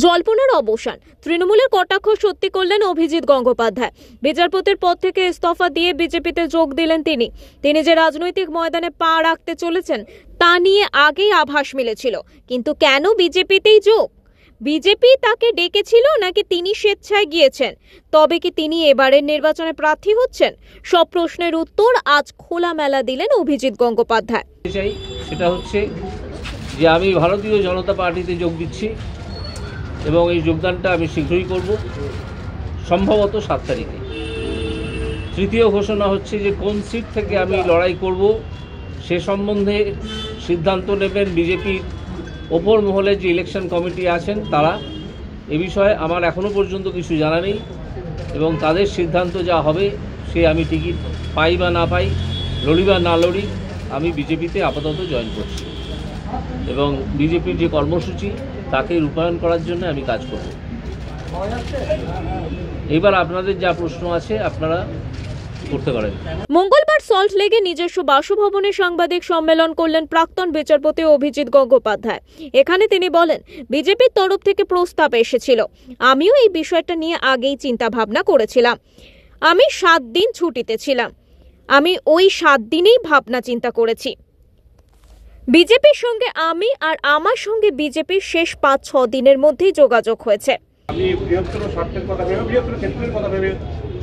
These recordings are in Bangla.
জল্পনার অবসান, তৃণমূলের কটাক্ষ সত্যি করলেন অভিজিৎ গঙ্গোপাধ্যায়। বিচারপতির পদ থেকে ইস্তফা দিয়ে বিজেপিতে যোগ দিলেন তিনি যে রাজনৈতিক ময়দানে পা রাখতে চলেছেন তা নিয়ে আগেই আভাস মিলেছিল, কিন্তু কেন বিজেপিতেই যোগ? বিজেপি তাকে ডেকেছিল নাকি তিনি স্বেচ্ছায় গিয়েছেন? তবে কি তিনি এবারের নির্বাচনে প্রার্থী হচ্ছেন? সব প্রশ্নের উত্তর আজ খোলামেলা দিলেন অভিজিৎ গঙ্গোপাধ্যায়। সেটা হচ্ছে যে আমি ভারতীয় জনতা পার্টিতে যোগ দিচ্ছি এবং এই যোগদানটা আমি শীঘ্রই করব, সম্ভবত 7 তারিখে। তৃতীয় ঘোষণা হচ্ছে যে কোন সিট থেকে আমি লড়াই করব সে সম্বন্ধে সিদ্ধান্ত নেবেন বিজেপির ওপর মহলে যে ইলেকশন কমিটি আছেন তারা। এ বিষয়ে আমার এখনও পর্যন্ত কিছু জানা নেই এবং তাদের সিদ্ধান্ত যা হবে সে আমি টিকিট পাই বা না পাই, লড়ি বা না লড়ি, আমি বিজেপিতে আপাতত জয়েন করছি এবং বিজেপির যে কর্মসূচি তাকে রূপায়ণ করার জন্য আমি কাজ করব। এবার আপনাদের যা প্রশ্ন আছে আপনারা করতে পারেন। মঙ্গলবার সল্ট লেকে নিজস্ব বাসভবনে সাংবাদিক সম্মেলন করলেন প্রাক্তন বিচারপতি অভিজিৎ গঙ্গোপাধ্যায়। এখানে তিনি বলেন, বিজেপির তরফ থেকে প্রস্তাব এসেছিল, আমিও এই বিষয়টা নিয়ে আগেই চিন্তা ভাবনা করেছিলাম। আমি 7 দিন ছুটিতে ছিলাম, আমি ওই 7 দিনেই ভাবনা চিন্তা করেছি। বিজেপির সঙ্গে আমি আর আমার সঙ্গে বিজেপির শেষ 5-6 দিনের মধ্যেই যোগাযোগ হয়েছে। আমি বৃহত্তর স্বার্থের কথা ভেবে, বৃহত্তর ক্ষেত্রের কথা ভেবে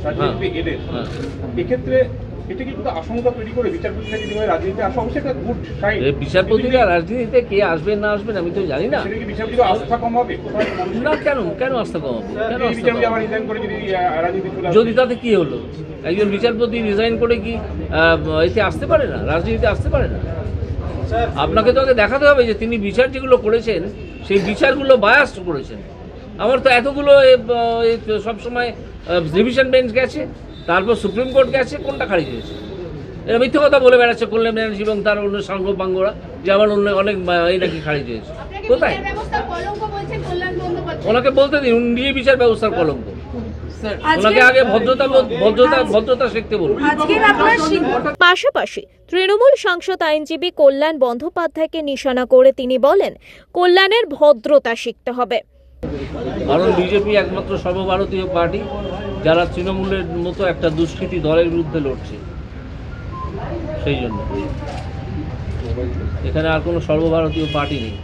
রাজনীতিতে এলেন, এক্ষেত্রে এটা কি কোনো আশঙ্কা তৈরি করে বিচারপতিরা যদি রাজনীতিতে আসা? অবশ্যই একটা গুড সাইন। বিচারপতিরা রাজনীতিতে কে আসবেন না আসবেন আমি তো জানি না। সেটা কি বিচারপতির আস্থা কমাবে না? কেন আস্থা কমাবে? কেন বিচারপতি আবার রিজাইন করে যদি রাজনীতি চলে আসে? যদি তাতে কি হলো? একজন বিচারপতি রিজাইন করে কি এতে আসতে পারে না, রাজনীতিতে আসতে পারে না? আপনাকে তো আগে দেখাতে হবে যে তিনি বিচার যেগুলো করেছেন সেই বিচারগুলো বায়াসড করেছেন। আমার তো এতগুলো সবসময় ডিভিশন বেঞ্চ গেছে, তারপর সুপ্রিম কোর্ট গেছে, কোনটা খারিজ হয়েছে? এরা মিথ্যে কথা বলে বেড়াচ্ছে কল্যাণ ব্যানার্জি এবং তার অন্য সাঙ্গপাঙ্গরা যে আমার অন্য অনেক এই নাকি খারিজ হয়েছে। কোথায়? ওনাকে বলতে দিন, উনি নিজে বিচার ব্যবস্থার কলঙ্ক। ওনাকে আগে ভদ্রতা শিখতে বলুন। পাশাপাশি তৃণমূল সাংসদ আইনজীবী কল্যাণ বন্দ্যোপাধ্যায়কে নিশানা করে তিনি বলেন, কল্যাণের ভদ্রতা শিখতে হবে। কারণ বিজেপি একমাত্র সর্বভারতীয় পার্টি যারা তৃণমূলের মতো একটা দুষ্কৃতী দলের বিরুদ্ধে লড়ছে, সেই জন্য এখানে আর কোনো সর্বভারতীয় পার্টি নেই।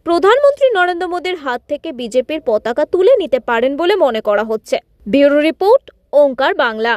প্রধানমন্ত্রী নরেন্দ্র মোদীর হাত থেকে বিজেপির পতাকা তুলে নিতে পারেন বলে মনে করা হচ্ছে। ব্যুরো রিপোর্ট, ওঙ্কার বাংলা।